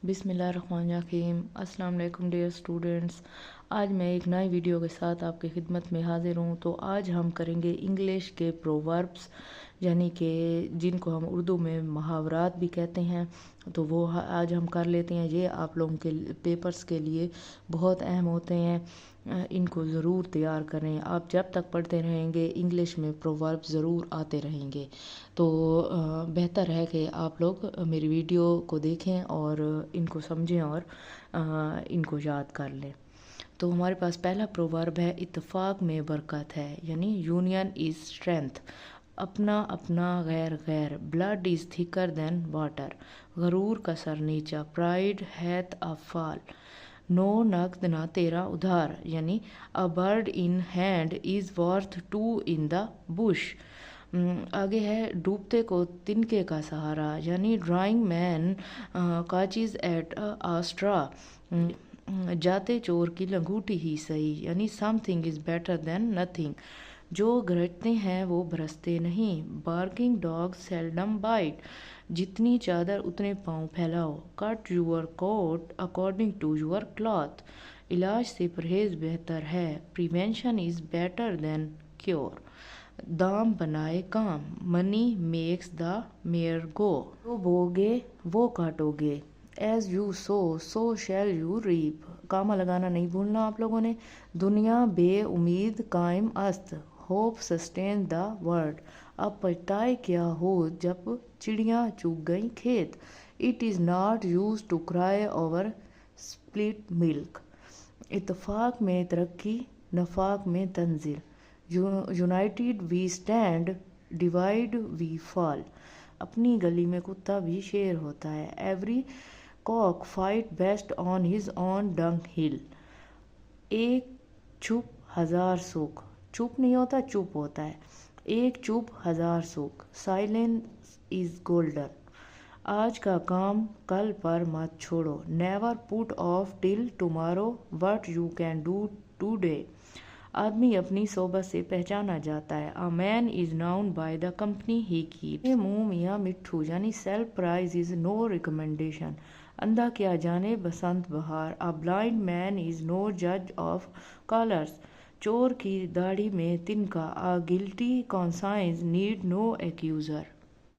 बिस्मिल्लाहिर्रहमानिर्रहीम। अस्सलाम वालेकुम डियर स्टूडेंट्स। आज मैं एक नई वीडियो के साथ आपकी खिदमत में हाजिर हूँ। तो आज हम करेंगे इंग्लिश के प्रोवर्ब्स, यानी कि जिनको हम उर्दू में मुहावरात भी कहते हैं। तो वो आज हम कर लेते हैं। ये आप लोगों के पेपर्स के लिए बहुत अहम होते हैं, इनको ज़रूर तैयार करें। आप जब तक पढ़ते रहेंगे इंग्लिश में प्रोवर्ब्स ज़रूर आते रहेंगे। तो बेहतर है कि आप लोग मेरी वीडियो को देखें और इनको समझें और इनको याद कर लें। तो हमारे पास पहला प्रोवर्ब है, इत्तेफाक में बरकत है, यानी यूनियन इज़ स्ट्रेंथ। अपना अपना गैर गैर, blood is thicker than water. गरूर का सर नीचा, प्राइड हैथ अ फॉल। नो नकद ना तेरा उधार, यानी a bird in hand is worth two in the bush. आगे है, डूबते को तिनके का सहारा, यानी drowning man catches at a straw. जाते चोर की लंगूटी ही सही, यानी something is better than nothing. जो गरजते हैं वो बरसते नहीं। Barking dog seldom bite. जितनी चादर उतने पाँव फैलाओ। Cut your coat according to your cloth. इलाज से परहेज बेहतर है। Prevention is better than cure. दाम बनाए काम, money makes the mare go. जो बोगे वो काटोगे। As you sow shall you reap. Comma लगाना नहीं भूलना आप लोगों ने। दुनिया बे उम्मीद कायम अस्त। Hope sustain the world. अब पछताए क्या हो जब चिड़ियाँ चुग गई खेत। It is not use to cry over split milk. इत्तेफाक में तरक्की, नफाक में तंजिल। United we stand, divide we fall. अपनी गली में कुत्ता भी शेर होता है। Every cock fight best on his own dunghill. एक चुप हजार सुख। चुप नहीं होता, चुप होता है। एक चुप हजार सुख। Silence is golden. आज का काम कल पर मत छोड़ो। Never put off till tomorrow what you can do today. आदमी अपनी सोबत से पहचाना जाता है। A man is known by the company he keep. मुंह मियाँ मिट्ठू, यानी self praise is no recommendation. अंधा क्या जाने बसंत बहार। A blind man is no जज ऑफ कलर्स। चोर की दाढ़ी में तिनका। A guilty conscience need no एक्यूजर।